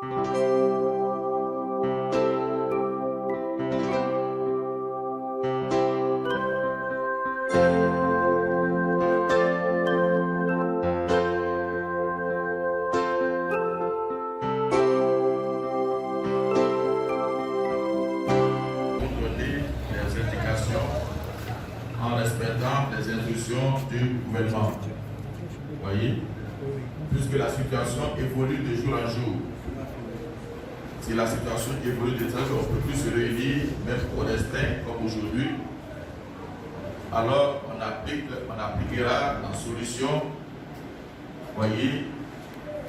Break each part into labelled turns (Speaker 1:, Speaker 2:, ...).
Speaker 1: Les instructions du gouvernement. Vous voyez? Puisque la situation évolue de jour en jour. Si la situation évolue de jour en jour, on ne peut plus se réunir, même au destin comme aujourd'hui. Alors on appliquera la solution, vous voyez,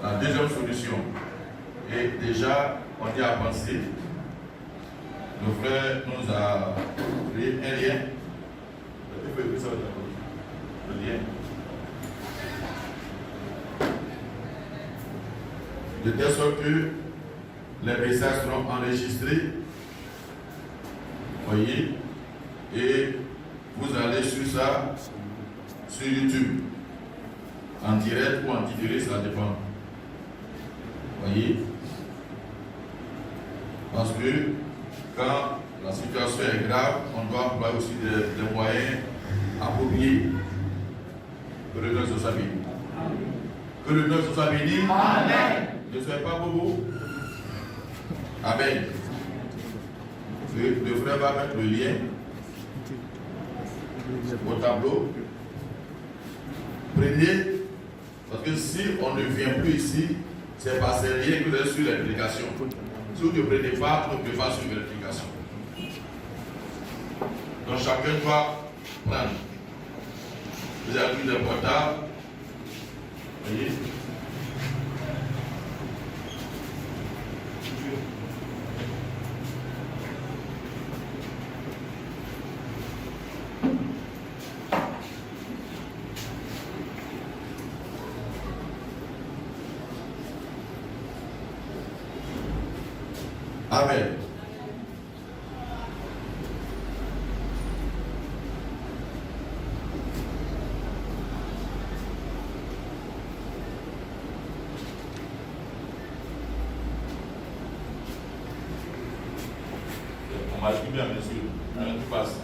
Speaker 1: la deuxième solution. Et déjà, on y a pensé. Le frère nous a créé un lien. Le lien. De telle sorte que les messages seront enregistrés, voyez, et vous allez sur ça, sur YouTube, en direct ou en différé, ça dépend. Voyez, parce que quand la situation est grave, on doit employer aussi des moyens appropriés. Que le nom soit béni. Que le nom soit béni. Amen. Ne soyez pas bobo. Amen. Le frère va mettre le lien au tableau. Prenez, parce que si on ne vient plus ici, c'est parce que c'est rien que vous êtes sur l'application. Si vous ne prenez pas, on ne peut pas suivre l'application. Donc chacun doit prendre. Vous avez pris le portable. Voyez. Amen. On m'a dit bien, monsieur. Tu passes.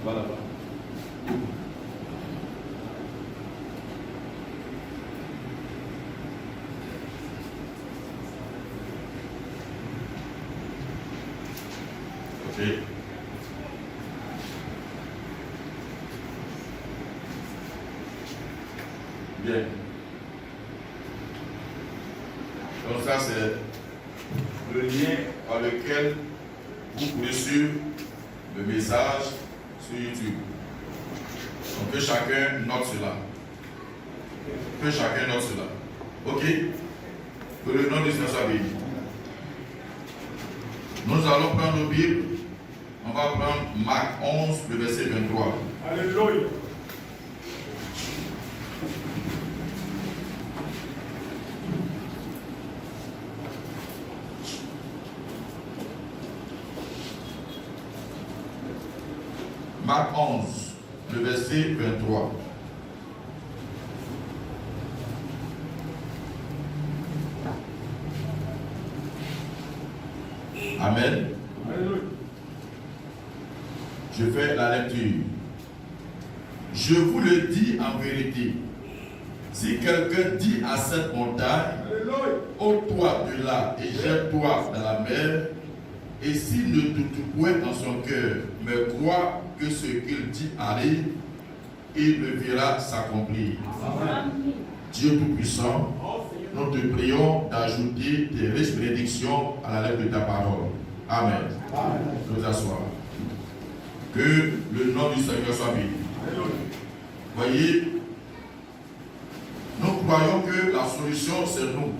Speaker 1: Voilà. Ok. Bien. Donc ça c'est le lien par lequel vous pouvez suivre le message sur YouTube. Donc que chacun note cela. Que chacun note cela. Ok? Que le nom du Seigneur soit béni. Nous allons prendre nos Bibles. On va prendre Marc 11, le verset 23. Alléluia. Marc 11, le verset 23. Amen. Je fais la lecture. Je vous le dis en vérité, si quelqu'un dit à cette montagne, ôte-toi de là et jette-toi dans la mer, et s'il ne doute point dans son cœur, mais croit que ce qu'il dit arrive, il le verra s'accomplir. Dieu Tout-Puissant, nous te prions d'ajouter tes riches bénédictions à la lettre de ta parole. Amen. Nous asseoir. Que le nom du Seigneur soit béni. Voyez, nous croyons que la solution c'est nous.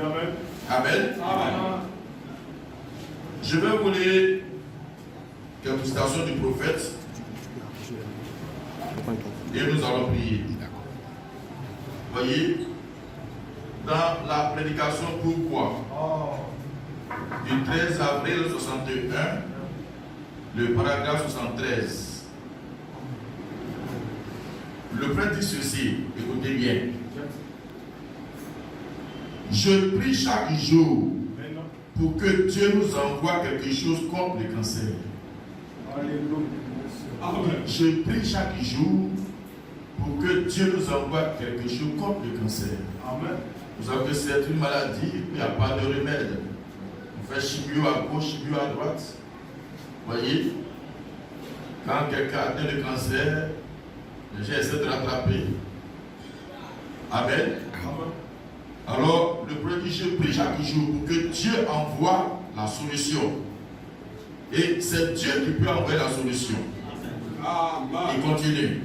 Speaker 1: Amen. Amen. Amen. Je vais vous lire quelques citations du prophète Et nous allons prier. Voyez, dans la prédication pourquoi du 13 avril 61, le paragraphe 73, le prêtre dit ceci, écoutez bien. Je prie chaque jour pour que Dieu nous envoie quelque chose contre le cancer. Je prie chaque jour pour que Dieu nous envoie quelque chose contre le cancer. Vous savez que c'est une maladie, il n'y a pas de remède. On fait chimio à gauche, chimio à droite. Voyez, quand quelqu'un a atteint le cancer, les gens essaient de rattraper. Amen. Alors, le premier je prie chaque jour pour que Dieu envoie la solution. Et c'est Dieu qui peut envoyer la solution. Il continue.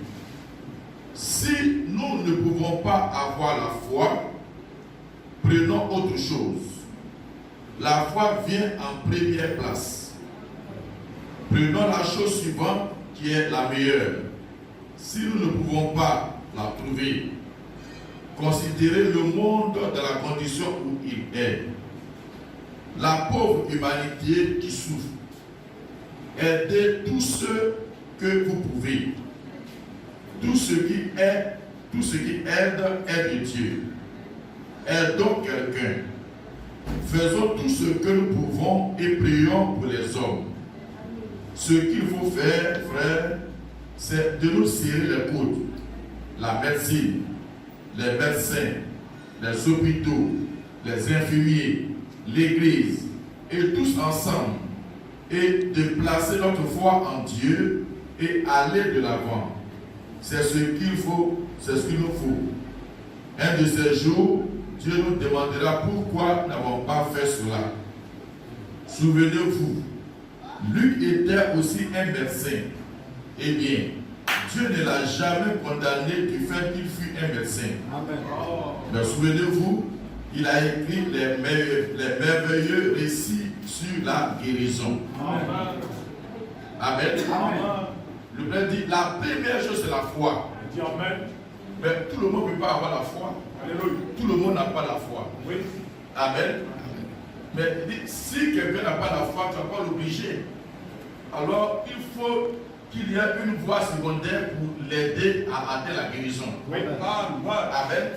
Speaker 1: Si nous ne pouvons pas avoir la foi, prenons autre chose. La foi vient en première place. Prenons la chose suivante qui est la meilleure. Si nous ne pouvons pas la trouver, considérez le monde dans la condition où il est. La pauvre humanité qui souffre. Aidez tous ceux que vous pouvez. Tout ce qui aide est de Dieu. Aidons quelqu'un. Faisons tout ce que nous pouvons et prions pour les hommes. Ce qu'il faut faire, frère, c'est de nous serrer les coudes. La médecine, les médecins, les hôpitaux, les infirmiers, l'église, et tous ensemble, et de placer notre foi en Dieu et aller de l'avant. C'est ce qu'il faut, c'est ce qu'il nous faut. Un de ces jours, Dieu nous demandera pourquoi nous n'avons pas fait cela. Souvenez-vous, Luc était aussi un médecin. Eh bien, Dieu ne l'a jamais condamné du fait qu'il fut un médecin. Amen. Mais souvenez-vous, il a écrit les merveilleux récits sur la guérison. Amen. Amen. Amen. Le Père dit, la première chose c'est la foi. Amen. Mais tout le monde ne peut pas avoir la foi. Alléluia. Tout le monde n'a pas la foi. Oui. Amen. Mais si quelqu'un n'a pas la foi, tu ne vas pas l'obliger. Alors, il faut qu'il y ait une voie secondaire pour l'aider à atteindre la guérison. Oui. Amen.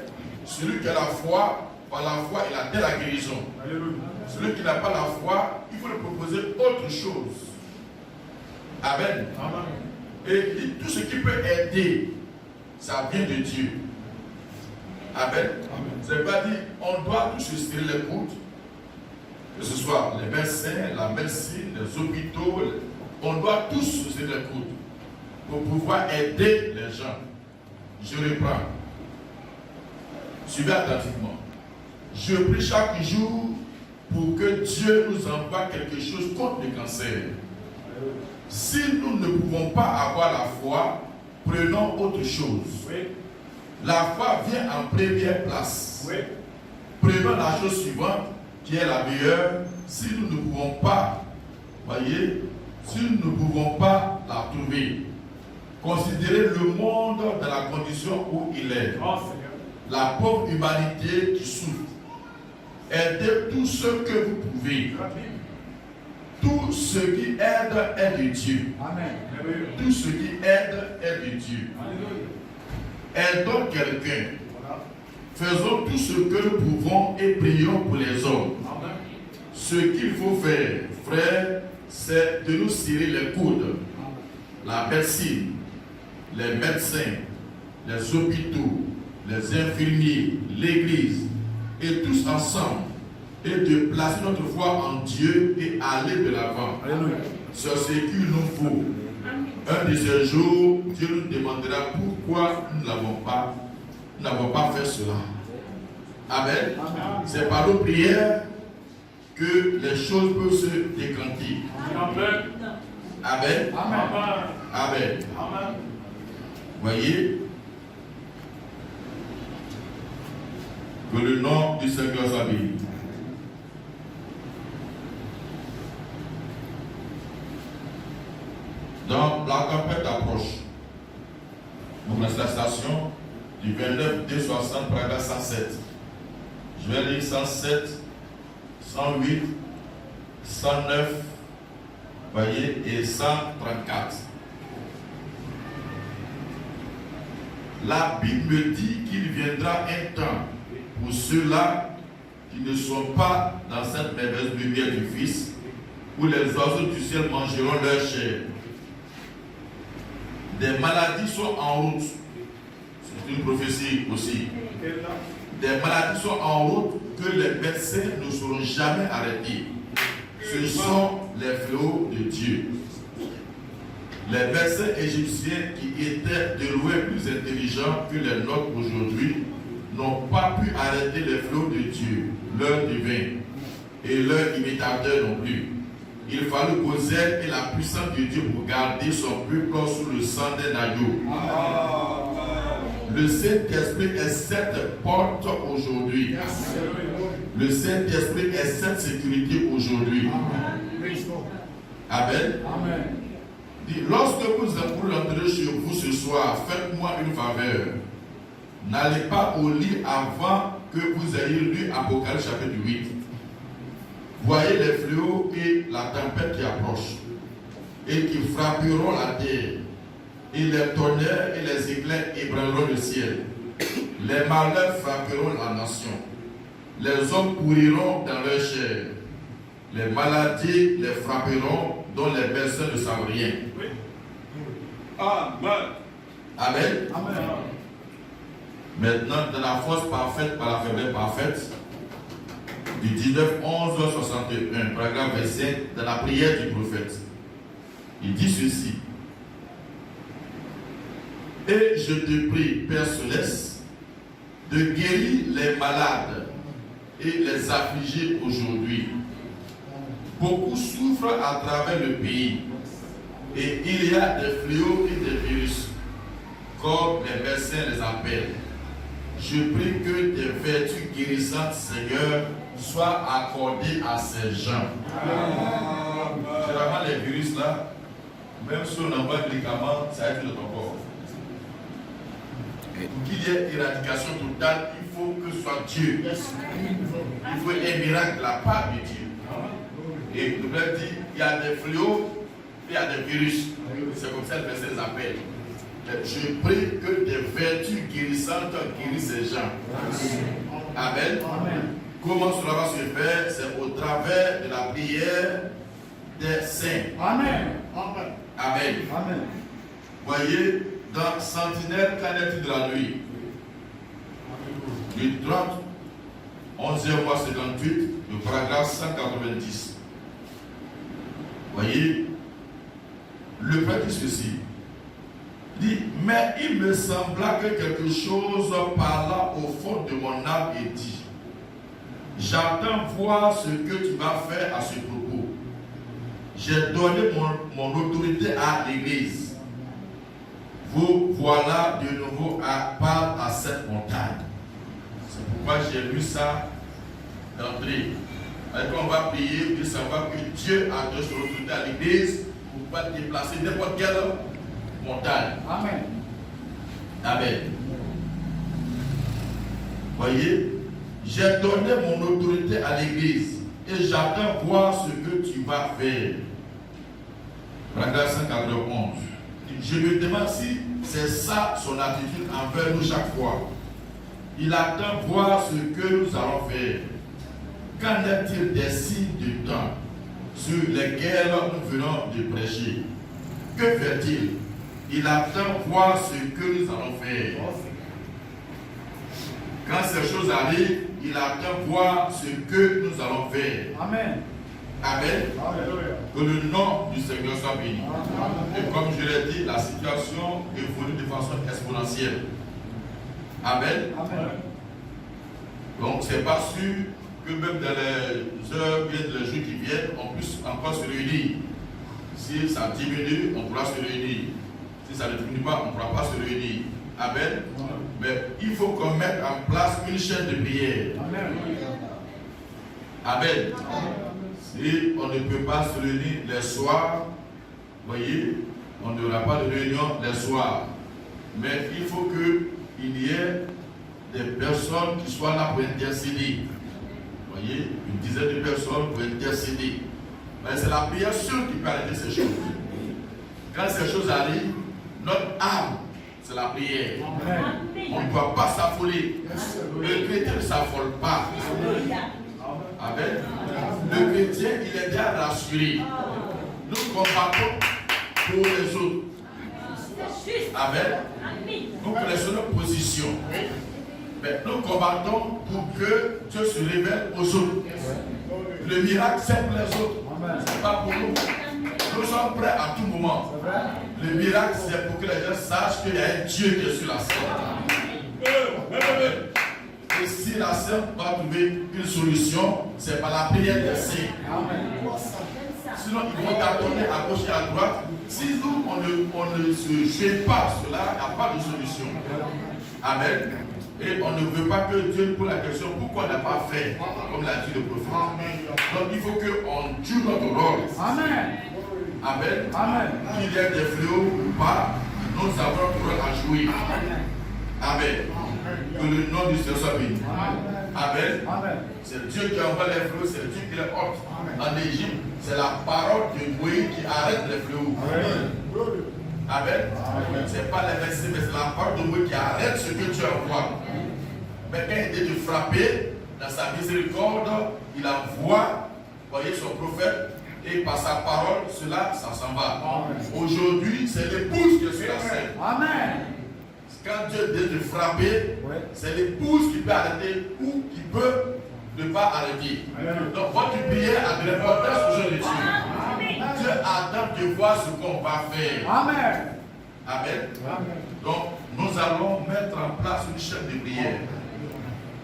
Speaker 1: Celui qui a la foi, par la foi, il atteint la guérison. Alléluia. Celui qui n'a pas la foi, il faut lui proposer autre chose. Amen. Amen. Et tout ce qui peut aider, ça vient de Dieu. Amen. Ça veut pas dire on doit tous se serrer les coudes, que ce soit les médecins, la médecine, les hôpitaux, on doit tous se serrer les coudes pour pouvoir aider les gens. Je reprends. Suivez attentivement. Je prie chaque jour pour que Dieu nous envoie quelque chose contre le cancer. Si nous ne pouvons pas avoir la foi, prenons autre chose. Oui. La foi vient en première place. Oui. Prenons la chose suivante, qui est la meilleure. Si nous ne pouvons pas, voyez, si nous ne pouvons pas la trouver, considérez le monde dans la condition où il est. Oh, la pauvre humanité qui souffre. Aidez tout ce que vous pouvez. Tout ce qui aide est de Dieu. Amen. Tout ce qui aide est de Dieu. Aidons quelqu'un. Faisons tout ce que nous pouvons et prions pour les hommes. Amen. Ce qu'il faut faire, frère, c'est de nous serrer les coudes. La médecine, les médecins, les hôpitaux, les infirmiers, l'église, et tous ensemble, et de placer notre foi en Dieu et aller de l'avant. C'est ce qu'il nous faut. Un de ces jours, Dieu nous demandera pourquoi nous n'avons pas fait cela. Amen. C'est par nos prières que les choses peuvent se décanter. Amen. Amen. Amen. Amen. Voyez, que le nom du Seigneur soit béni. Donc, la tempête approche. Donc la citation du 29 260, paragraphe 107. Je vais lire 107, 108, 109, voyez, et 134. La Bible me dit qu'il viendra un temps pour ceux-là qui ne sont pas dans cette merveilleuse lumière du Fils, où les oiseaux du ciel mangeront leur chair. Des maladies sont en route. C'est une prophétie aussi. Des maladies sont en route que les médecins ne sauront jamais arrêter. Ce sont les fléaux de Dieu. Les médecins égyptiens qui étaient de loin plus intelligents que les nôtres aujourd'hui n'ont pas pu arrêter les fléaux de Dieu, leur divin, et leurs imitateurs non plus. Il fallut Gozel et la puissance de Dieu pour garder son peuple sous le sang d'un agneau. Le Saint-Esprit est cette porte aujourd'hui. Le Saint-Esprit est cette sécurité aujourd'hui. Amen. Lorsque vous entrez chez vous ce soir, faites-moi une faveur. N'allez pas au lit avant que vous ayez lu Apocalypse chapitre 8. Voyez les fléaux et la tempête qui approche et qui frapperont la terre, et les tonnerres et les éclairs ébranleront le ciel. Les malheurs frapperont la nation. Les hommes couriront dans leur chair. Les maladies les frapperont dont les médecins ne savent rien. Amen. Amen. Amen. Maintenant, dans la force parfaite par la faiblesse parfaite, du 19-11-61, paragraphe 25, dans la prière du prophète, il dit ceci. Et je te prie, Père Céleste, de guérir les malades et les affligés aujourd'hui. Beaucoup souffrent à travers le pays et il y a des fléaux et des virus, comme les médecins les appellent. Je prie que tes vertus guérissantes, Seigneur, soient accordées à ces gens. Généralement, les virus là, même si on envoie un médicament, ça aide notre corps. Pour qu'il y ait éradication totale, il faut que ce soit Dieu. Il faut un miracle de la part de Dieu. Et le Bible dit, il y a des fléaux, il y a des virus. C'est comme ça que le verset les appelle. Je prie que tes vertus guérissantes guérissent ces gens. Amen. Amen. Comment cela va se faire? C'est au travers de la prière des saints. Amen. Amen. Amen. Amen. Voyez, dans Sentinelle, qu'en est-il de la nuit? Du 30, 11e mois 58, le paragraphe 190. Voyez, le prêtre dit ceci. Dit, mais il me sembla que quelque chose parla au fond de mon âme et dit, j'attends voir ce que tu vas faire à ce propos. J'ai donné mon autorité à l'église. Vous voilà de nouveau à part à cette montagne. C'est pourquoi j'ai lu ça d'entrée. Quand on va prier, il faut savoir que Dieu a donné son autorité à l'église pour ne pas déplacer n'importe quelle montagne. Amen. Amen. Voyez, j'ai donné mon autorité à l'église et j'attends voir ce que tu vas faire. Paragraphe 191. Je me demande si c'est ça son attitude envers nous chaque fois. Il attend voir ce que nous allons faire. Qu'en est-il des signes du temps sur lesquels nous venons de prêcher? Que fait-il? Il attend voir ce que nous allons faire. Quand ces choses arrivent, il attend voir ce que nous allons faire. Amen. Amen. Que le nom du Seigneur soit béni. Et comme je l'ai dit, la situation évolue de façon exponentielle. Amen. Amen. Donc, c'est pas sûr que même dans les heures, bien les jours qui viennent, on puisse encore se réunir. Si ça diminue, on pourra se réunir. Si ça ne diminue pas, on ne pourra pas se réunir. Amen. Mais il faut qu'on mette en place une chaîne de prière. Amen. Si on ne peut pas se réunir les soirs, voyez, on n'aura pas de réunion les soirs. Mais il faut qu'il y ait des personnes qui soient là pour intercéder. Vous voyez, une dizaine de personnes pour intercéder. Mais c'est la prière seule qui peut arrêter ces choses. Quand ces choses arrivent, notre âme, c'est la prière. On ne doit pas s'affoler. Le chrétien ne s'affole pas. Amen. Le chrétien, il est bien rassuré. Nous combattons pour les autres. Amen. Nous connaissons notre position. Mais nous combattons pour que Dieu se révèle aux autres. Le miracle, c'est pour les autres. Ce n'est pas pour nous. Nous sommes prêts à tout moment. Le miracle, c'est pour que les gens sachent qu'il y a un Dieu qui est sur la scène. Et si la scène va trouver une solution, c'est par la prière des saints. Sinon, ils vont tâtonner à gauche et à droite. Si nous, on ne se fait pas cela, il n'y a pas de solution. Amen. Et on ne veut pas que Dieu nous pose la question pourquoi on n'a pas fait, comme l'a dit le prophète. Donc il faut qu'on joue notre rôle. Amen. Amen. Amen. Qu'il y ait des fléaux ou pas, nous avons notre rôle à jouer. Amen. Que le nom du Seigneur soit béni. Amen. C'est Dieu qui envoie les fléaux, c'est Dieu qui les porte. En Égypte, c'est la parole de Moïse qui arrête les fléaux. Amen. Ce n'est pas les versets, mais c'est la parole de Moïse qui arrête ce que Dieu envoie. Mais quand il était de frapper, dans sa miséricorde, il envoie, voyez, son prophète, et par sa parole, cela, ça s'en va. Aujourd'hui, c'est l'épouse qui est sur la scène. Amen. Quand Dieu dit de frapper, c'est l'épouse qui peut arrêter ou qui peut ne pas arrêter. Donc, votre prière a de l'importance aux jeunes de Dieu. Dieu attend de voir ce qu'on va faire. Amen. Amen. Donc, nous allons mettre en place une chaîne de prière.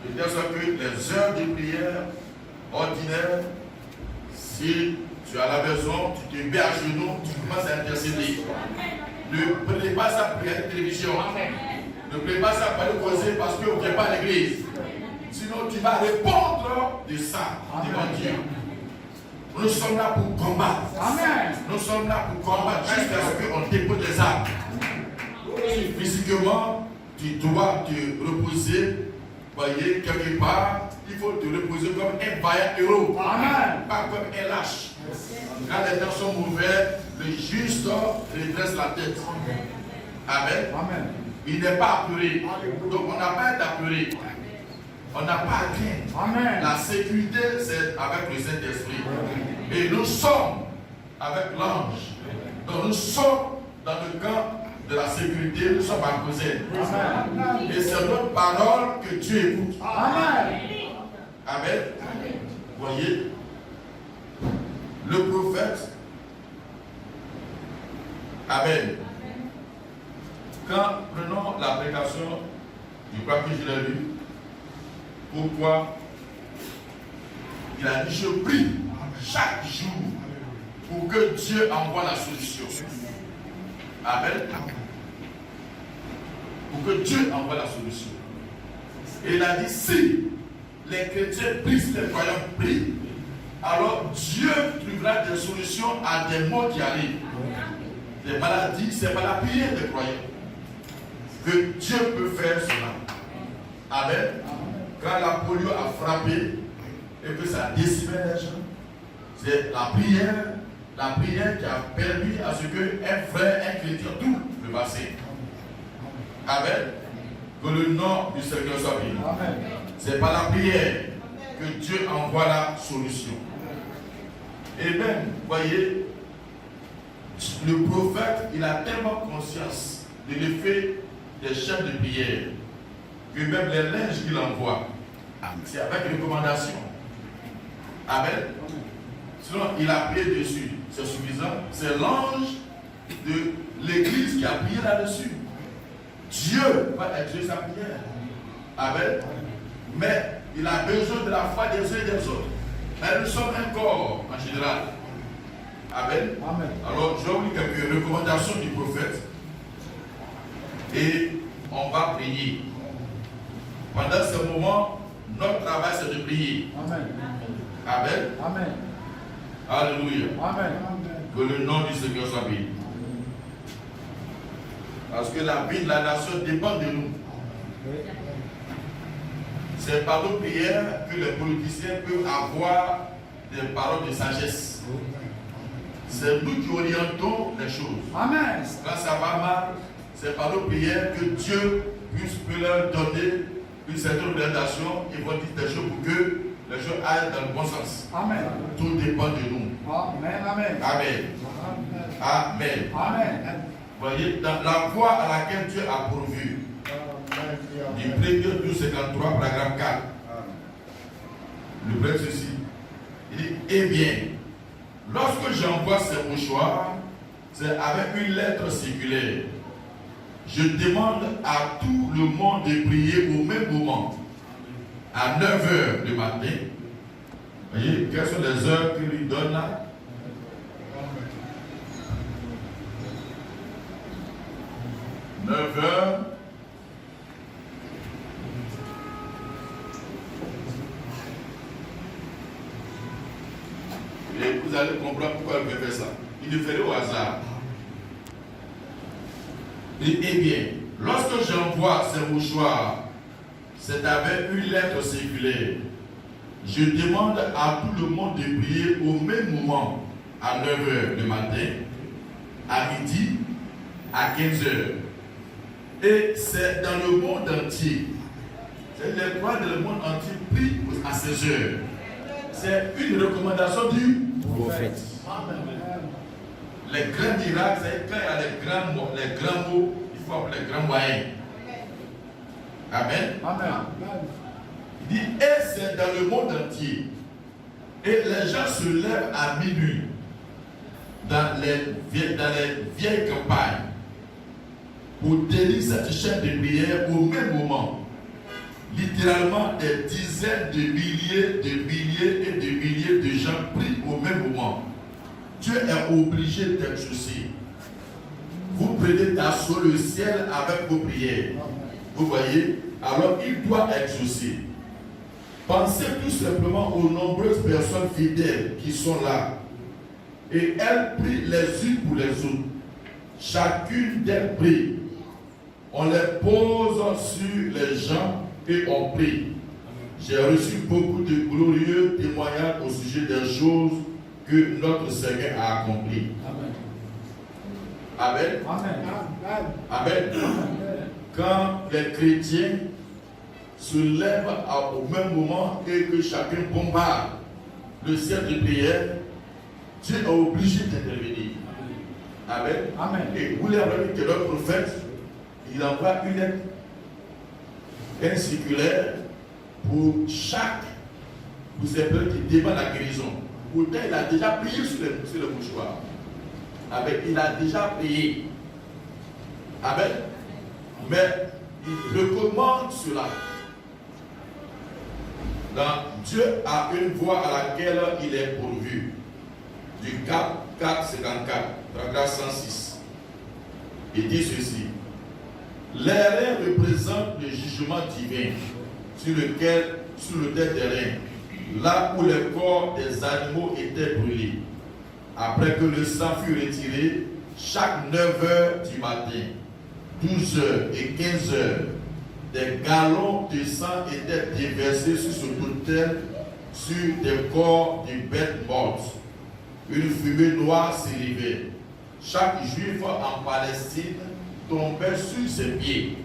Speaker 1: De telle sorte que les heures de prière ordinaires, si tu es à la maison, tu te mets à genoux, tu commences à intercéder. Ne prenez pas ça pour regarder la télévision. Ne prenez pas ça pour aller causer parce que vous ne venez pas à l'église. Sinon, tu vas répondre de ça devant Dieu. Nous sommes là pour combattre. Amen. Nous sommes là pour combattre jusqu'à ce qu'on dépose des armes. Si physiquement, tu dois te reposer, voyez, quelque part, il faut te reposer comme un vaillant héros. Amen. Pas comme un lâche. Quand les temps sont mauvais, le juste redresse la tête. Amen. Amen. Il n'est pas apeuré. Donc on n'a pas à être apeuré. On n'a pas à craindre. Amen. La sécurité, c'est avec le Saint-Esprit. Et nous sommes avec l'ange. Donc nous sommes dans le camp de la sécurité, nous sommes à causer. Et c'est notre parole que Dieu écoute. Amen. Amen. Vous voyez, le prophète, Amen. Quand prenons la prédication, je crois que je l'ai lu, pourquoi il a dit je prie chaque jour pour que Dieu envoie la solution. Amen. Pour que Dieu envoie la solution. Et il a dit si les chrétiens prient, si les croyants prient, alors Dieu trouvera des solutions à des maux qui arrivent. Des maladies, c'est par la prière des croyants que Dieu peut faire cela. Amen. Quand la polio a frappé et que ça a décimé les gens, c'est la prière qui a permis à ce qu'un frère, un chrétien, tout le passé. Amen. Que le nom du Seigneur soit béni. C'est par la prière que Dieu envoie la solution. Et même, voyez, le prophète, il a tellement conscience de l'effet des chaînes de prière que même les linges qu'il envoie, c'est avec recommandation. Amen. Sinon, il a prié dessus. C'est suffisant. C'est l'ange de l'église qui a prié là-dessus. Dieu va exaucer sa prière. Amen. Mais il a besoin de la foi des uns et des autres. Mais nous sommes un corps en général. Amen. Amen. Alors, je vais vous lire quelques recommandations du prophète. Et on va prier. Pendant ce moment, notre travail c'est de prier. Amen. Amen. Amen. Alléluia. Amen. Que le nom du Seigneur soit béni. Parce que la vie de la nation dépend de nous. C'est par nos prières que les politiciens peuvent avoir des paroles de sagesse. C'est nous qui orientons les choses.
Speaker 2: Amen.
Speaker 1: Quand ça va mal, c'est par nos prières que Dieu peut leur donner une certaine orientation et vont dire des choses pour que les choses aillent dans le bon sens.
Speaker 2: Amen.
Speaker 1: Tout dépend de nous.
Speaker 2: Amen. Amen.
Speaker 1: Amen. Amen.
Speaker 2: Amen.
Speaker 1: Voyez, dans la voie à laquelle Dieu a pourvu, du 1er 1253, paragraphe 4, le prêtre ceci, il dit, eh bien, lorsque j'envoie ces mouchoirs, c'est avec une lettre circulaire. Je demande à tout le monde de prier au même moment, à 9h du matin. Voyez, quelles sont les heures qu'il lui donne là? 9h. Et vous allez comprendre pourquoi il fait ça. Il le fait au hasard. Et, eh bien, lorsque j'envoie ces mouchoirs, c'est avec une lettre circulaire. Je demande à tout le monde de prier au même moment, à 9h du matin, à midi, à 15h. Et c'est dans le monde entier. C'est les croix dans le monde entier prient à 16h. C'est une recommandation du prophète. Les grands miracles, c'est quand il y a les grands mots, il faut appeler les grands moyens. Amen.
Speaker 2: Amen.
Speaker 1: Il dit, et c'est dans le monde entier. Et les gens se lèvent à minuit dans les vieilles campagnes pour tenir cette chaîne de prière au même moment. Littéralement, des dizaines de milliers et de milliers de gens prient au même moment. Dieu est obligé d'exaucer. Vous prenez d'assaut le ciel avec vos prières. Vous voyez? Alors il doit exaucer. Pensez tout simplement aux nombreuses personnes fidèles qui sont là. Et elles prient les unes pour les autres. Chacune d'elles prie. On les pose sur les gens et on prie. J'ai reçu beaucoup de glorieux témoignages au sujet des choses que notre Seigneur a accomplies. Amen. Amen. Amen. Quand les chrétiens se lèvent au même moment et que chacun bombarde le ciel de prière, Dieu est obligé d'intervenir. Amen. Amen. Et vous l'avez vu que notre prophète, il envoie une lettre, un circulaire pour ces peuples qui demandent la guérison. Pourtant, il a déjà prié sur le mouchoir. Amen. Il a déjà prié. Amen. Mais il recommande cela. Dieu a une voie à laquelle il est pourvu. Du 454, paragraphe 106. Il dit ceci. Les reins représentent le jugement divin sur le terre des reins, là où les corps des animaux étaient brûlés. Après que le sang fut retiré, chaque 9h du matin, 12h et 15h, des galons de sang étaient déversés sur ce autel, sur des corps de bêtes mortes. Une fumée noire s'élevait. Chaque juif en Palestine tombait sur ses pieds,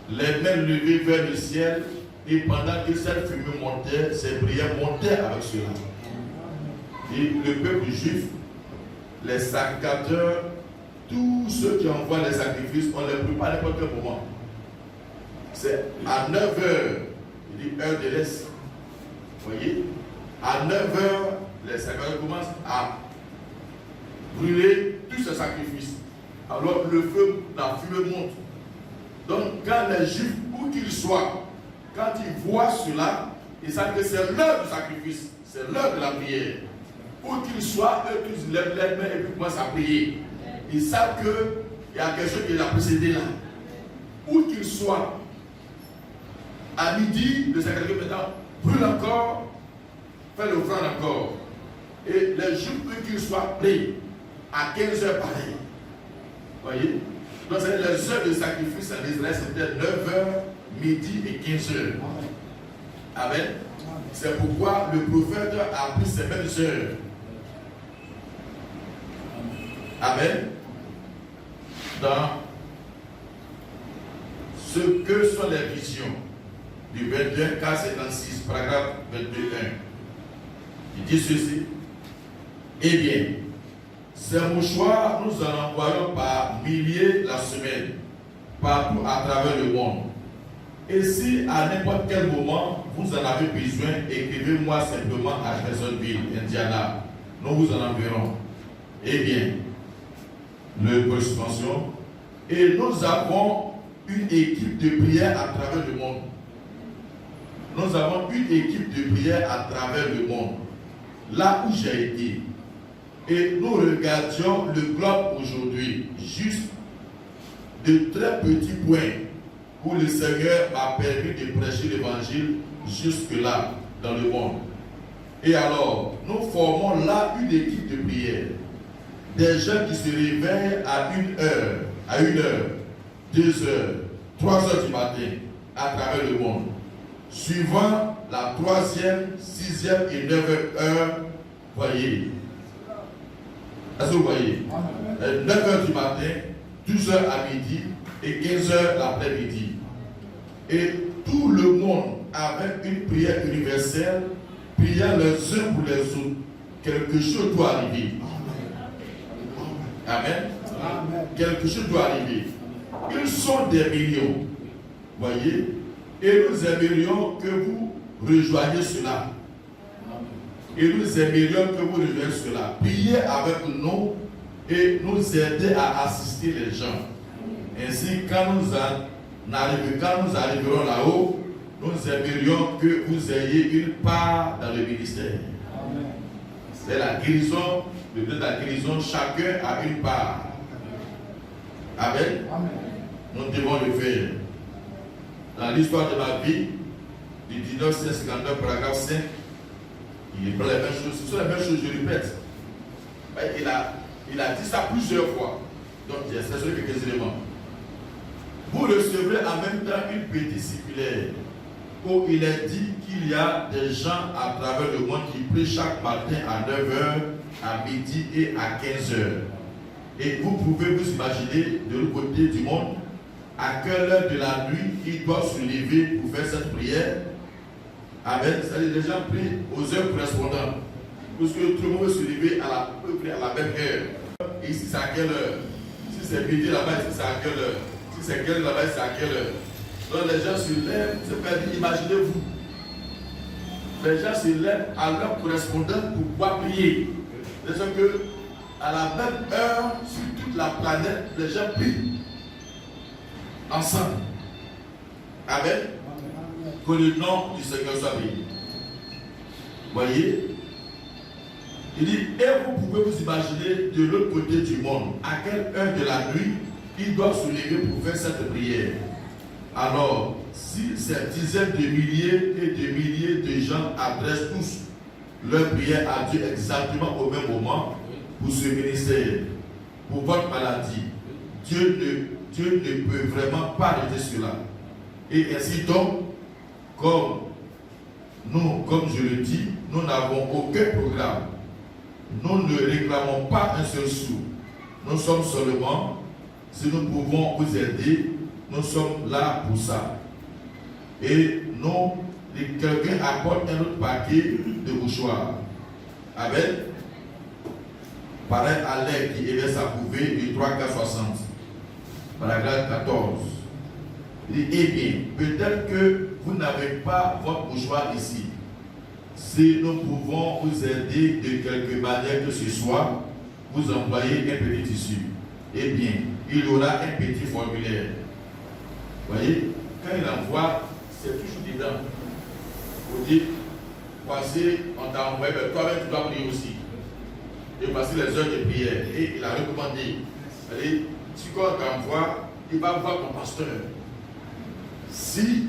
Speaker 1: les mains levées vers le ciel, et pendant que cette fumée montait, ses prières montaient avec cela. Et le peuple juif, les sacrificateurs, tous ceux qui envoient les sacrifices, on les prépare à n'importe quel moment. C'est à 9h, il dit heure de l'Est. Vous voyez? À 9h, les sacrificateurs commencent à brûler tous ces sacrifices. Alors le feu, la fumée monte. Donc quand les Juifs, où qu'ils soient, quand ils voient cela, ils savent que c'est l'heure du sacrifice, c'est l'heure de la prière. Où qu'ils soient, eux tous lèvent les mains et puis commencent à prier. Ils savent qu'il y a quelque chose qui les a précédés là. Où qu'ils soient, à midi, le sacrifice maintenant brûle encore, fait l'offrande encore. Et les Juifs, où qu'ils soient, prient. À 15h pareil. Voyez? Donc les heures de sacrifice en Israël, c'était 9h, midi et 15h. Amen. C'est pourquoi le prophète a pris ces mêmes heures. Amen. Dans ce que sont les visions du 21K56, paragraphe 22.1. Il dit ceci. Eh bien, ces mouchoirs, nous en envoyons par milliers la semaine, partout à travers le monde. Et si à n'importe quel moment vous en avez besoin, écrivez-moi simplement à Jeffersonville, Indiana. Nous vous en enverrons. Eh bien, le correspondant. Et nous avons une équipe de prière à travers le monde. Nous avons une équipe de prière à travers le monde. Là où j'ai été. Et nous regardions le globe aujourd'hui, juste de très petits points où le Seigneur m'a permis de prêcher l'évangile jusque-là dans le monde. Et alors, nous formons là une équipe de prière. Des gens qui se réveillent à 1h, 2h, 3h du matin à travers le monde. Suivant la 3e, 6e et 9e heure, voyez. Est-ce que vous voyez? 9h du matin, 12h à midi et 15h l'après-midi. Et tout le monde avec une prière universelle, priant les uns pour les autres. Quelque chose doit arriver. Amen. Amen. Quelque chose doit arriver. Ils sont des millions. Voyez? Et nous aimerions que vous rejoigniez cela. Et nous aimerions que vous rejoigniez cela. Priez avec nous et nous aider à assister les gens. Ainsi, quand nous arriverons là-haut, nous aimerions que vous ayez une part dans le ministère. C'est la guérison, de la guérison, chacun a une part. Amen. Nous devons le faire. Dans l'histoire de ma vie, du 1959, paragraphe 5, il prend les mêmes choses. Ce sont les mêmes choses, je répète. Il a dit ça plusieurs fois. Donc, j'ai sélectionné quelques éléments. Vous recevrez en même temps une petite circulaire où il est dit qu'il y a des gens à travers le monde qui prient chaque matin à 9h, à midi et à 15h. Et vous pouvez vous imaginer de l'autre côté du monde à quelle heure de la nuit ils doivent se lever pour faire cette prière. Amen. C'est-à-dire les gens prient aux heures correspondantes. Parce que tout le monde veut se lever à la même heure. Et ici c'est à quelle heure? Si c'est midi là-bas, ici c'est à quelle heure? Si c'est quelle là-bas, c'est à quelle heure? Donc les gens se lèvent, c'est pas dit, imaginez-vous. Les gens se lèvent à l'heure correspondante pour pouvoir prier. C'est-à-dire que à la même heure, sur toute la planète, les gens prient ensemble. Amen. Que le nom du Seigneur soit béni. Voyez? Il dit, et vous pouvez vous imaginer de l'autre côté du monde, à quelle heure de la nuit ils doivent se lever pour faire cette prière. Alors, si ces dizaines de milliers et de milliers de gens adressent tous leur prière à Dieu exactement au même moment pour ce ministère, pour votre maladie, Dieu ne peut vraiment pas arrêter cela. Et ainsi donc, comme je le dis, nous n'avons aucun programme. Nous ne réclamons pas un seul sou. Nous sommes seulement, si nous pouvons vous aider, nous sommes là pour ça. Et quelqu'un apporte un autre paquet de mouchoirs. Avec, pareil à l'air qui avait sa couvée du 3K60. Paragraphe 14. Il dit, eh bien, peut-être que vous n'avez pas votre mouchoir ici. Si nous pouvons vous aider de quelque manière que ce soit, vous employez un petit tissu. Eh bien, il y aura un petit formulaire. Vous voyez, quand il envoie, c'est toujours dedans. Vous dites, voici, on t'a envoyé, mais toi-même tu dois prier aussi. Et voici les heures de prière. Et il a recommandé. Allez, si quand on t'envoie, il va voir ton pasteur. Si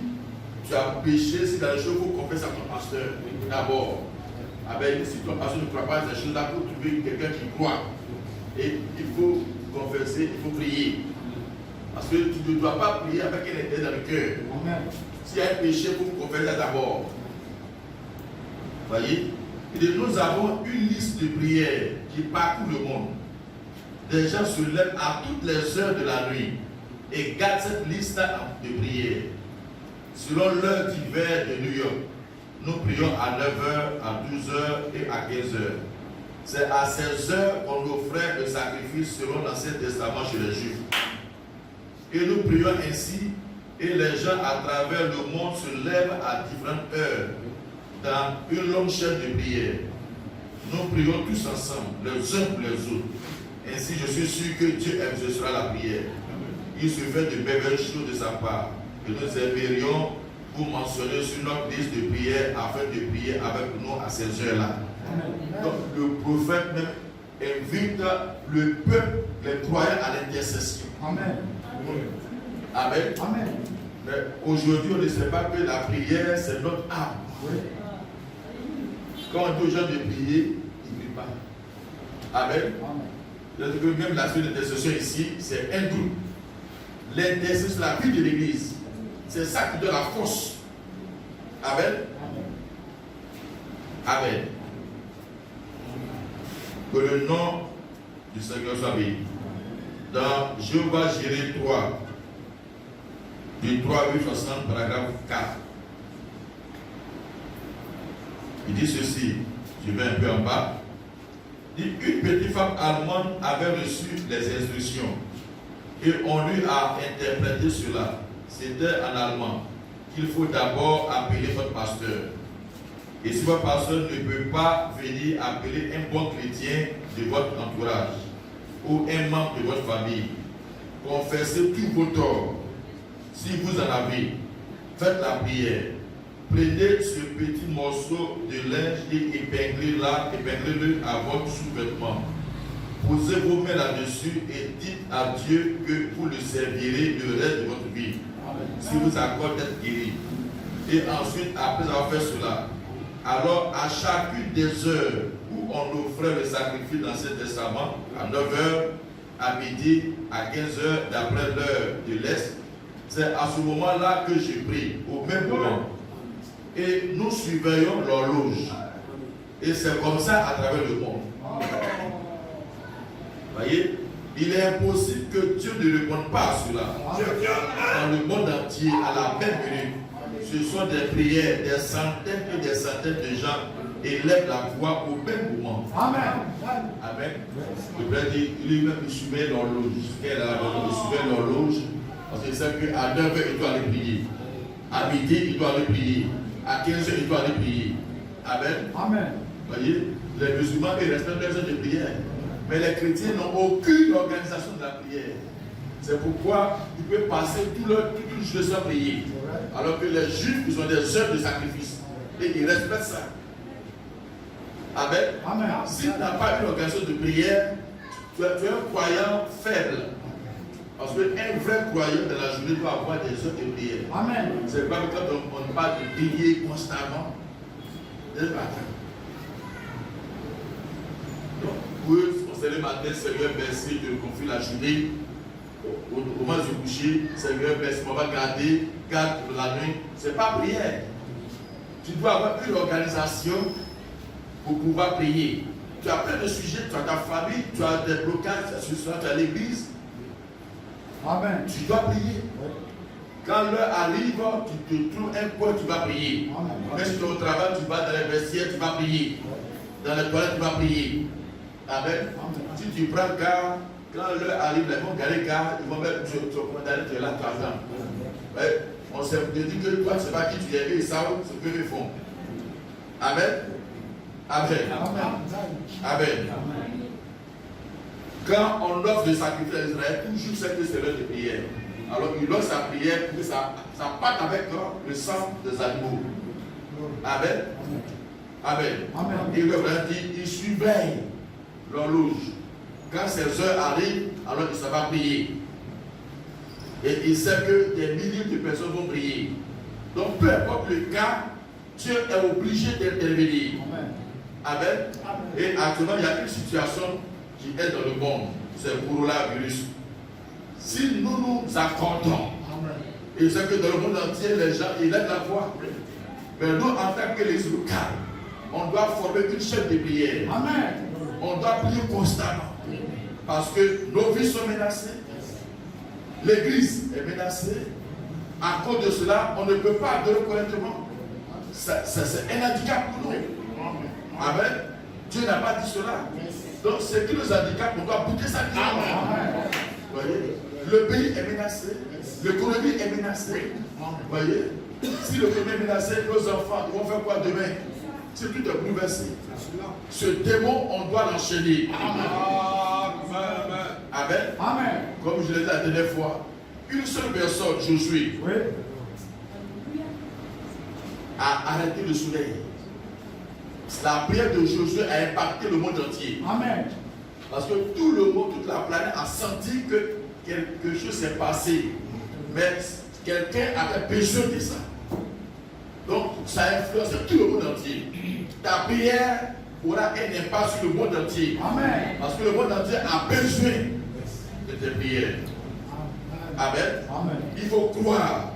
Speaker 1: tu as péché, si dans les choses, il faut confesser à ton pasteur d'abord. Si ton pasteur ne croit pas à ces choses-là, il faut trouver quelqu'un qui croit. Et il faut confesser, il faut prier. Parce que tu ne dois pas prier avec un intérêt dans le cœur. S'il y a un péché, il faut confesser d'abord. Voyez? Et nous avons une liste de prières qui parcourt le monde. Des gens se lèvent à toutes les heures de la nuit et gardent cette liste de prières. Selon l'heure d'hiver de New York, nous prions à 9h, à 12h et à 15h. C'est à ces heures qu'on offrait le sacrifice selon l'Ancien Testament chez les Juifs. Et nous prions ainsi, et les gens à travers le monde se lèvent à différentes heures dans une longue chaîne de prières. Nous prions tous ensemble, les uns pour les autres. Ainsi, je suis sûr que Dieu exaucera la prière. Il se fait de merveilleuses choses de sa part. Que nous aimerions vous mentionner sur notre liste de prières afin de prier avec nous à ces heures-là. Donc, le prophète même invite le peuple, les croyants à l'intercession. Amen. Amen. Amen. Mais aujourd'hui, on ne sait pas que la prière, c'est notre âme. Oui. Quand on dit aux gens de prier, ils ne prient pas. Amen. Amen. Même la suite d'intercession ici, c'est un groupe. L'intercession, c'est la vie de l'Église. C'est ça qui donne la force. Amen. Amen. Que le nom du Seigneur soit béni. Dans Jéhovah Jireh 3, du 3 8 60, paragraphe 4. Il dit ceci, je vais un peu en bas. Il dit, une petite femme allemande avait reçu les instructions et on lui a interprété cela. C'était en allemand qu'il faut d'abord appeler votre pasteur. Et si votre pasteur ne peut pas venir appeler un bon chrétien de votre entourage ou un membre de votre famille, confessez tous vos torts. Si vous en avez, faites la prière. Prenez ce petit morceau de linge et épinglez-le à votre sous-vêtement. Posez vos mains là-dessus et dites à Dieu que vous le servirez le reste de votre vie. Si vous accorde d'être guéri. Et ensuite, après avoir fait cela, alors à chacune des heures où on offrait le sacrifice dans l'Ancien Testament, à 9h, à midi, à 15h, d'après l'heure de l'Est, c'est à ce moment-là que je prie, au même moment. Et nous surveillons l'horloge. Et c'est comme ça à travers le monde. Voyez, il est impossible que Dieu ne réponde pas à cela. Dans le monde entier, à la même minute, ce sont des prières, des centaines et des centaines de gens élèvent la voix au même moment. Amen. Amen. Le Père dit, lui-même, il surveille l'horloge. Il surveille l'horloge. Parce qu'il sait qu'à 9h, il doit aller prier. À midi, il doit aller prier. À 15h, il doit aller prier. Amen. Amen. Vous voyez, les musulmans, ils respectent leurs heures de prière. Mais les chrétiens n'ont aucune organisation de la prière. C'est pourquoi ils peuvent passer toute une journée sans prier. Alors que les juifs, ils ont des heures de sacrifice. Et ils respectent ça. Amen. Amen. Si tu n'as pas une organisation de prière, tu es un croyant faible. Parce qu'un vrai croyant de la journée doit avoir des heures de prière. Amen. C'est pas que quand on parle de prier constamment. Donc, pour eux, on s'est le matin, Seigneur, merci de confier la journée. Au moment de coucher, Seigneur, merci, on va garde la nuit. Ce n'est pas prière. Tu dois avoir une organisation pour pouvoir prier. Tu as plein de sujets, tu as ta famille, tu as des blocages, tu as l'église. Amen. Tu dois prier. Quand l'heure arrive, tu te trouves un coin, tu vas prier. Même si tu es au travail, tu vas dans les vestiaires, tu vas prier. Dans les toilettes, tu vas prier. Amen. Si tu prends garde, quand l'heure arrive, ils vont garder garde, ils vont mettre sur commandaire, tu es là, tu attends. On s'est dit que toi, tu ne sais pas qui tu es, ils savent ce qu'ils font. Amen. Amen. Amen. Quand on offre le sacrifice à Israël, toujours c'est que c'est l'heure de prière. Alors il offre sa prière pour que ça parte avec le sang des animaux. Amen. Amen. Amen. Et le frère dit, il surveille l'horloge. Quand ces heures arrivent, alors il s'en va prier. Et il sait que des milliers de personnes vont prier. Donc peu importe le cas, Dieu est obligé d'intervenir. Amen. Amen. Et actuellement, il y a une situation qui est dans le monde. C'est le coronavirus. Si nous nous accordons, et c'est que dans le monde entier, les gens, ils aident la voix. Mais nous, en tant que l'église locale, on doit former une chaîne de prière. Amen. On doit prier constamment. Parce que nos vies sont menacées. L'église est menacée. À cause de cela, on ne peut pas adorer correctement. C'est un handicap pour nous. Amen. Dieu n'a pas dit cela. Donc, ce qui nous handicape, on doit bouter sa vie. Voyez, le pays est menacé. L'économie est menacée. Voyez, si l'économie est menacée, nos enfants vont faire quoi demain? Si tout est bouleversé. Ce démon, on doit l'enchaîner. Amen. Amen. Comme je l'ai dit la dernière fois, une seule personne, Josué, a arrêté le soleil. La prière de Josué a impacté le monde entier. Amen. Parce que tout le monde, toute la planète a senti que quelque chose s'est passé. Mais quelqu'un avait besoin de ça. Donc, ça influence tout le monde entier. Ta prière aura un impact sur le monde entier. Amen. Parce que le monde entier a besoin de tes prières. Amen. Amen. Il faut croire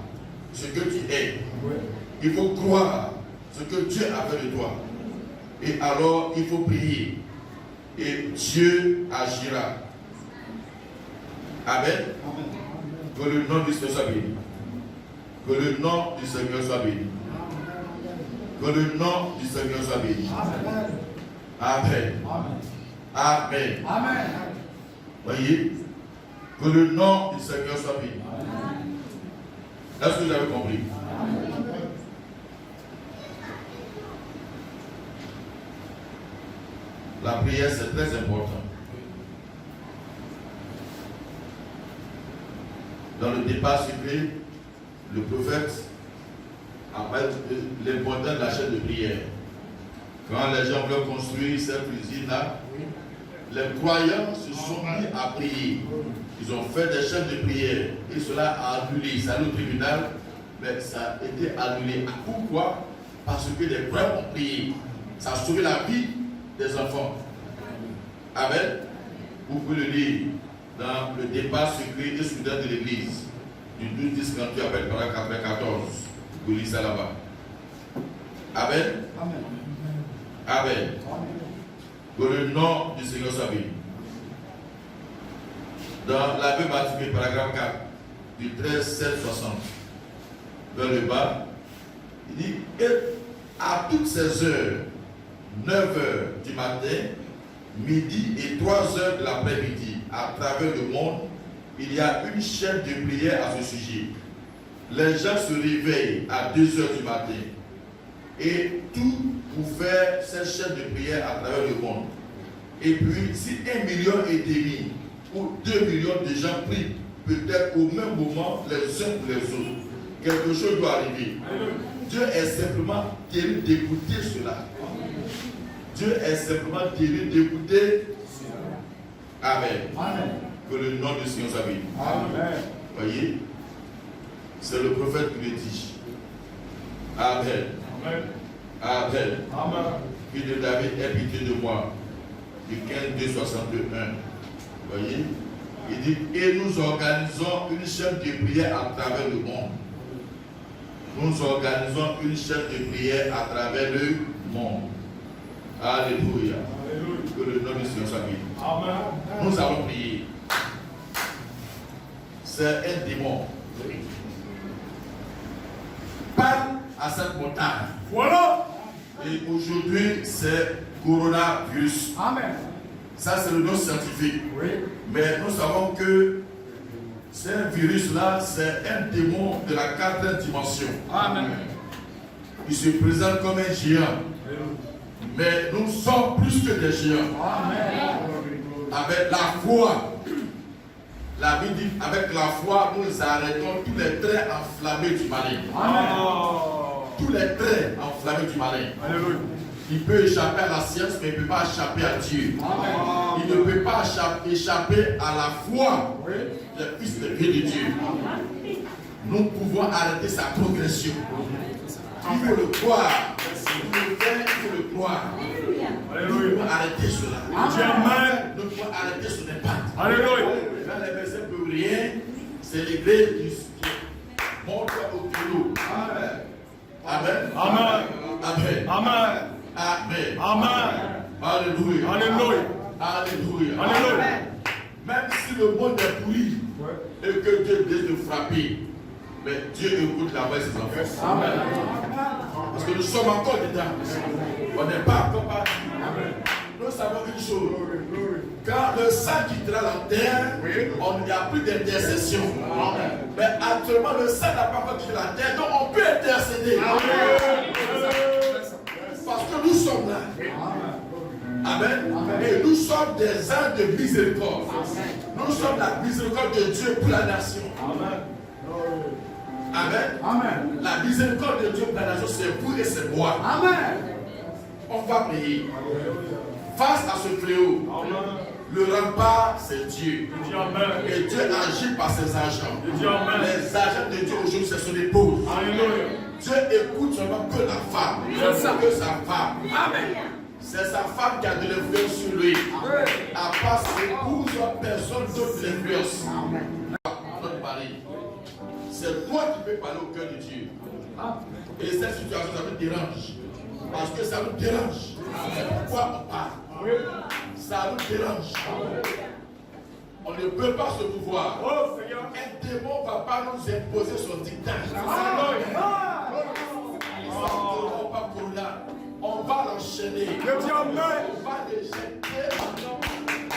Speaker 1: ce que tu es. Il faut croire ce que Dieu a fait de toi. Et alors, il faut prier. Et Dieu agira. Amen. Amen. Que le nom du Seigneur soit béni. Que le nom du Seigneur soit béni. Que le nom du Seigneur soit béni. Amen. Amen. Amen. Voyez, que le nom du Seigneur soit béni. Est-ce que vous avez compris? La prière, c'est très important. Dans le débat suprême, le prophète appelle l'importance de la chaîne de prière. Quand les gens veulent construire cette usine-là, les croyants se sont mis à prier. Ils ont fait des chaînes de prière et cela a annulé. Ça allait au tribunal, mais ça a été annulé. Pourquoi? Parce que les croyants ont prié. Ça a sauvé la vie des enfants. Amen. Vous pouvez le lire dans le débat secret et soudain de l'église du 12-10 quand tu appelles par 94. Vous lisez ça là-bas. Amen. Amen. Amen. Que le nom du Seigneur soit béni. Dans la Bible baptisée, paragraphe 4, du 13-7-60, vers le bas, il dit, et à toutes ces heures, 9 heures du matin, midi et 3 heures de l'après-midi, à travers le monde, il y a une chaîne de prière à ce sujet. Les gens se réveillent à 2 heures du matin et tout pour faire cette chaîne de prière à travers le monde. Et puis, si 1,5 million ou 2 millions de gens prient, peut-être au même moment, les uns pour les autres, quelque chose doit arriver. Dieu est simplement terrible d'écouter cela. Dieu est simplement terrible d'écouter. Amen. Amen. Que le nom du Seigneur soit béni. Amen. Voyez, c'est le prophète qui le dit. Amen. Amen. Amen. Amen. Fils de David, aie pitié de moi. Du 15-2-61. Voyez, il dit, et nous organisons une chaîne de prière à travers le monde. Nous organisons une chaîne de prière à travers le monde. Alléluia. Que le nom du Seigneur soit béni. Amen. Nous allons prier. C'est un démon. Parle à cette montagne. Voilà. Et aujourd'hui, c'est coronavirus. Amen. Ça, c'est le nom scientifique. Oui. Mais nous savons que ce virus-là, c'est un démon de la 4e dimension. Amen. Il se présente comme un géant. Mais nous sommes plus que des géants. Amen. Avec la foi, la Bible dit, avec la foi, nous arrêtons tous les traits enflammés du malin. Amen. Tous les traits enflammés du malin. Alléluia. Il peut échapper à la science, mais il ne peut pas échapper à Dieu. Amen. Il ne peut pas échapper à la foi des fils de Dieu de Dieu. Nous pouvons arrêter sa progression. Il faut le croire. Il faut le croire. Nous pouvons arrêter cela. Nous pouvons arrêter son impact. Alléluia. quand les versets ne peuvent rien, c'est l'église qui montre au kilo. Amen. Amen.
Speaker 2: Amen.
Speaker 1: Amen.
Speaker 2: Amen.
Speaker 1: Amen.
Speaker 2: Amen.
Speaker 1: Alléluia.
Speaker 2: Alléluia.
Speaker 1: Alléluia.
Speaker 2: Alléluia.
Speaker 1: Même si le monde est pourri et que Dieu décide de frapper, mais Dieu écoute la voix de ses enfants. Amen. Parce que nous sommes encore dedans. On n'est pas encore parti. Nous savons une chose. Quand le sang quittera la terre, il n'y a plus d'intercession. Mais actuellement, le sang n'a pas encore quitté la terre, donc on peut intercéder. Parce que nous sommes là. Amen. Et nous sommes des anges de miséricorde. Nous sommes la miséricorde de Dieu pour la nation. Amen. Amen. La miséricorde de Dieu pour la nation, c'est vous et c'est moi. Amen. On va prier. Face à ce fléau, le rempart, c'est Dieu. Et Dieu agit par ses agents. Les agents de Dieu aujourd'hui, c'est son épouse. Dieu écoute seulement que la femme. Que sa femme. Amen. C'est sa femme qui a de l'influence sur lui. À part ses épouses, personne d'autre de l'influence. Notre mari. C'est toi qui peux parler au cœur de Dieu. Et cette situation, ça me dérange. Parce que ça nous dérange. Pourquoi on parle? Ça nous dérange. On ne peut pas se pouvoir. Un démon ne va pas nous imposer son dictat. On va l'enchaîner. On va les jeter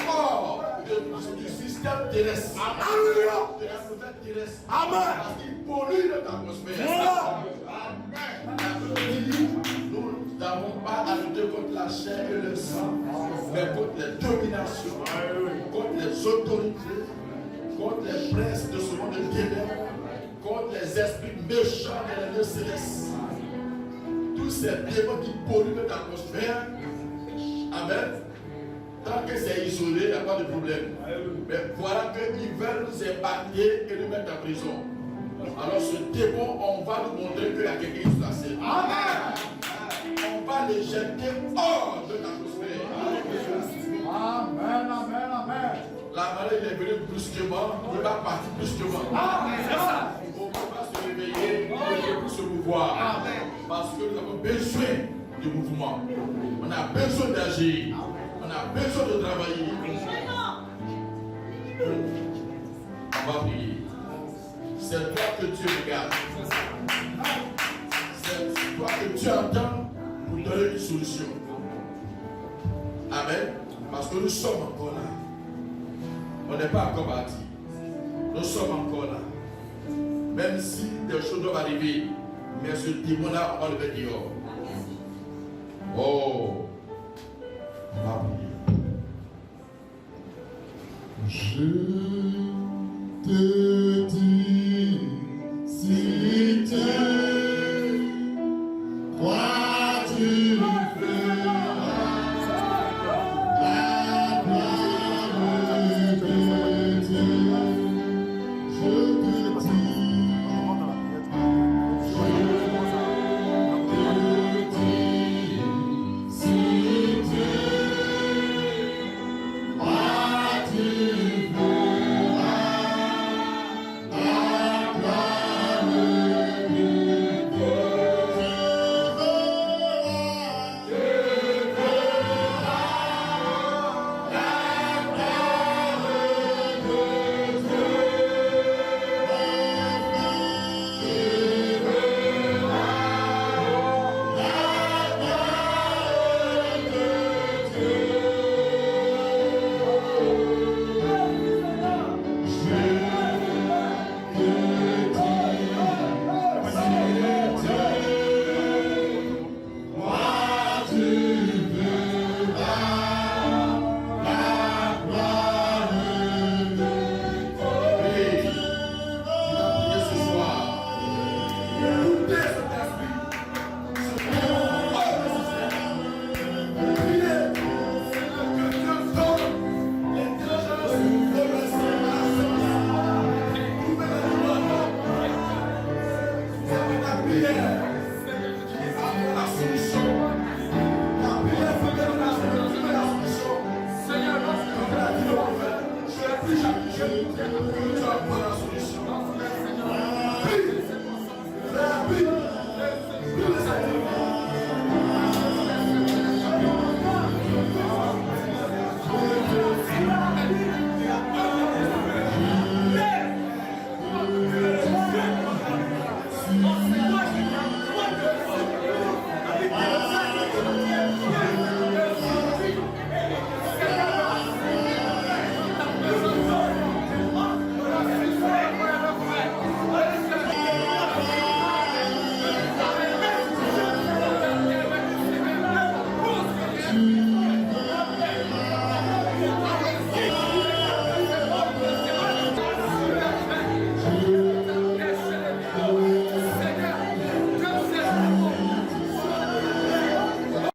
Speaker 1: hors du système terrestre. De la nouvelle terrestre. Parce qu'il pollue notre atmosphère. Nous n'avons pas à lutter contre la chair et le sang, mais contre les dominations, contre les autorités, contre les princes de ce monde de ténèbres, contre les esprits méchants de la lieux céleste. Tous ces démons qui polluent notre atmosphère, amen. Tant que c'est isolé, il n'y a pas de problème. Mais voilà qu'ils veulent nous épargner et nous mettre en prison. Alors ce démon, on va nous montrer qu'il y a quelqu'un qui nous assène. On va les jeter hors de l'atmosphère. Amen, amen, amen. La maladie est venue brusquement, il va partir brusquement. C'est ça. On ne peut pas se réveiller, on ne peut plus se mouvoir. Parce que nous avons besoin de mouvement. On a besoin d'agir. On a besoin de travailler. On va prier. C'est toi que Dieu regarde. C'est toi que Dieu entend pour donner une solution. Amen. Parce que nous sommes encore là. On n'est pas encore parti. Nous sommes encore là. Même si des choses doivent arriver, mais ce démon-là, on va le mettre dehors. Oh. On va prier.
Speaker 3: Je te dis, si tu crois, tu feras la gloire de Dieu. Je te dis, si tu crois, tu feras la gloire de Dieu.
Speaker 1: Seigneur, Tu apprends